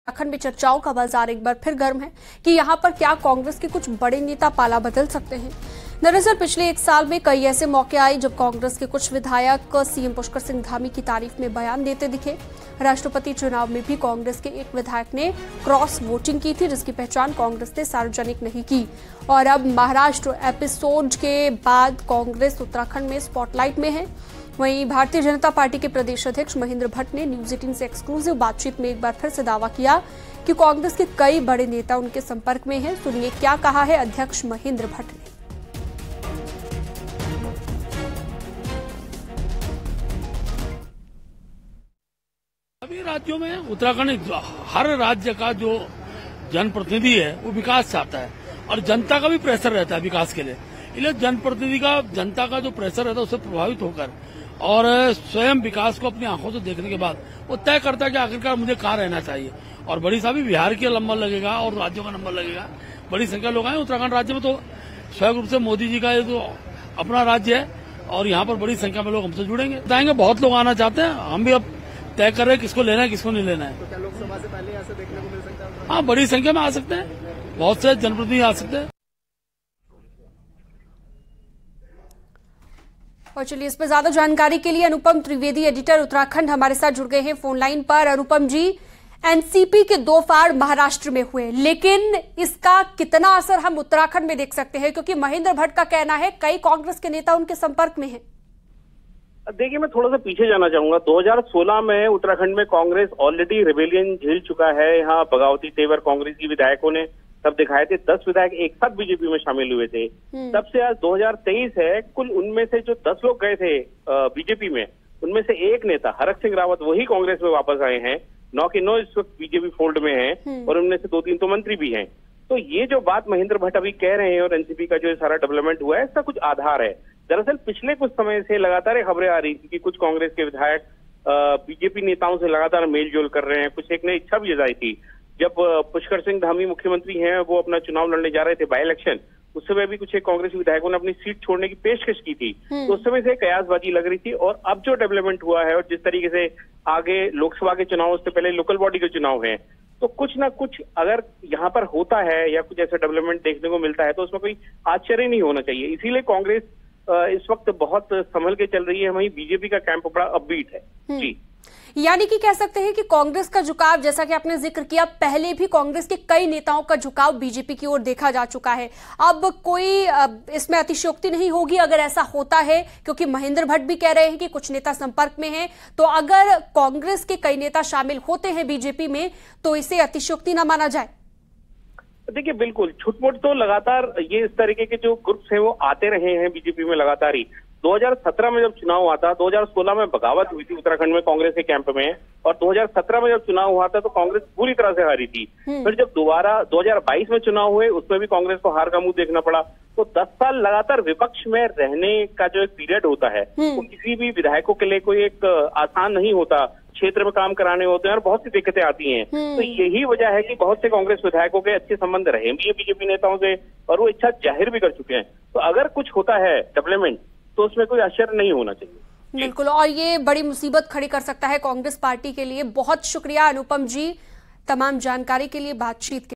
उत्तराखंड में चर्चाओं का बाजार एक बार फिर गर्म है कि यहां पर क्या कांग्रेस के कुछ बड़े नेता पाला बदल सकते हैं। दरअसल पिछले एक साल में कई ऐसे मौके आए जब कांग्रेस के कुछ विधायक सीएम पुष्कर सिंह धामी की तारीफ में बयान देते दिखे। राष्ट्रपति चुनाव में भी कांग्रेस के एक विधायक ने क्रॉस वोटिंग की थी, जिसकी पहचान कांग्रेस ने सार्वजनिक नहीं की। और अब महाराष्ट्र एपिसोड के बाद कांग्रेस उत्तराखंड में स्पॉटलाइट में है। वहीं भारतीय जनता पार्टी के प्रदेश अध्यक्ष महेंद्र भट्ट ने न्यूज 18 से एक्सक्लूसिव बातचीत में एक बार फिर से दावा किया कि कांग्रेस के कई बड़े नेता उनके संपर्क में हैं। सुनिए क्या कहा है अध्यक्ष महेंद्र भट्ट ने। सभी राज्यों में उत्तराखंड, हर राज्य का जो जनप्रतिनिधि है वो विकास चाहता है और जनता का भी प्रेशर रहता है विकास के लिए। इसलिए जनप्रतिनिधि का, जनता का जो प्रेशर रहता है उससे प्रभावित होकर और स्वयं विकास को अपनी आंखों से देखने के बाद वो तय करता है कि आखिरकार मुझे कहाँ रहना चाहिए। और बड़ी साहब बिहार के नंबर लगेगा और राज्यों का नंबर लगेगा। बड़ी संख्या लोग आए उत्तराखंड राज्य में, तो स्वयं रूप से मोदी जी का ये तो अपना राज्य है और यहाँ पर बड़ी संख्या में लोग हमसे जुड़ेंगे। बताएंगे, बहुत लोग आना चाहते हैं। हम भी अब तय कर रहे हैं किसको लेना है किसको नहीं लेना है। तो क्या लोकसभा से पहले ऐसे देखने को मिल सकता है? हाँ, बड़ी संख्या में आ सकते हैं, बहुत से जनप्रतिनिधि आ सकते हैं। और चलिए इस पर ज्यादा जानकारी के लिए अनुपम त्रिवेदी, एडिटर उत्तराखंड, हमारे साथ जुड़ गए हैं फोन लाइन पर। अनुपम जी, एनसीपी के दो फाड़ महाराष्ट्र में हुए, लेकिन इसका कितना असर हम उत्तराखंड में देख सकते हैं? क्योंकि महेंद्र भट्ट का कहना है कई कांग्रेस के नेता उनके संपर्क में हैं। देखिए, मैं थोड़ा सा पीछे जाना चाहूंगा। 2016 में उत्तराखंड में कांग्रेस ऑलरेडी रिबेलियन झेल चुका है। यहाँ बगावती तेवर कांग्रेस की विधायकों ने तब दिखाए थे। 10 विधायक एक साथ बीजेपी में शामिल हुए थे। तब से आज 2023 है, कुल उनमें से जो 10 लोग गए थे बीजेपी में, उनमें से एक नेता हरक सिंह रावत वही कांग्रेस में वापस आए हैं। 9 के 9 इस वक्त बीजेपी फोल्ड में हैं और उनमें से 2-3 तो मंत्री भी हैं। तो ये जो बात महेंद्र भट्ट अभी कह रहे हैं और एनसीपी का जो सारा डेवलपमेंट हुआ है, इसका कुछ आधार है। दरअसल पिछले कुछ समय से लगातार खबरें आ रही थी कि कुछ कांग्रेस के विधायक बीजेपी नेताओं से लगातार मेलजोल कर रहे हैं। कुछ एक ने इच्छा भी जताई थी, जब पुष्कर सिंह धामी मुख्यमंत्री हैं, वो अपना चुनाव लड़ने जा रहे थे बाई इलेक्शन, उस समय भी कुछ एक कांग्रेस विधायकों ने अपनी सीट छोड़ने की पेशकश की थी। तो उस समय से कयासबाजी लग रही थी। और अब जो डेवलपमेंट हुआ है और जिस तरीके से आगे लोकसभा के चुनाव से पहले लोकल बॉडी के चुनाव है, तो कुछ ना कुछ अगर यहाँ पर होता है या कुछ ऐसा डेवलपमेंट देखने को मिलता है तो उसमें कोई आश्चर्य नहीं होना चाहिए। इसीलिए कांग्रेस इस वक्त बहुत संभल के चल रही है। वहीं बीजेपी का कैंप बड़ा अपबीट है। जी, यानी कि कह सकते हैं कि कांग्रेस का झुकाव, जैसा कि आपने जिक्र किया, पहले भी कांग्रेस के कई नेताओं का झुकाव बीजेपी की ओर देखा जा चुका है। अब कोई इसमें अतिशयोक्ति नहीं होगी अगर ऐसा होता है, क्योंकि महेंद्र भट्ट भी कह रहे हैं कि कुछ नेता संपर्क में हैं। तो अगर कांग्रेस के कई नेता शामिल होते हैं बीजेपी में तो इसे अतिशयोक्ति न माना जाए। देखिए, बिल्कुल छुटमुट तो लगातार ये इस तरीके के जो ग्रुप्स हैं वो आते रहे हैं बीजेपी में लगातार ही। 2017 में जब चुनाव हुआ था, 2016 में बगावत हुई थी उत्तराखंड में कांग्रेस के कैंप में, और 2017 में जब चुनाव हुआ था तो कांग्रेस पूरी तरह से हारी थी। फिर जब दोबारा 2022 में चुनाव हुए, उसमें भी कांग्रेस को हार का मुंह देखना पड़ा। तो 10 साल लगातार विपक्ष में रहने का जो एक पीरियड होता है वो किसी भी विधायकों के लिए कोई एक आसान नहीं होता। क्षेत्र में काम कराने होते हैं और बहुत सी दिक्कतें आती हैं। तो यही वजह है कि बहुत से कांग्रेस विधायकों के अच्छे संबंध रहे भी है बीजेपी नेताओं से और वो इच्छा जाहिर भी कर चुके हैं। तो अगर कुछ होता है डेवलपमेंट तो उसमें कोई आश्चर्य नहीं होना चाहिए। बिल्कुल, और ये बड़ी मुसीबत खड़ी कर सकता है कांग्रेस पार्टी के लिए। बहुत शुक्रिया अनुपम जी तमाम जानकारी के लिए, बातचीत के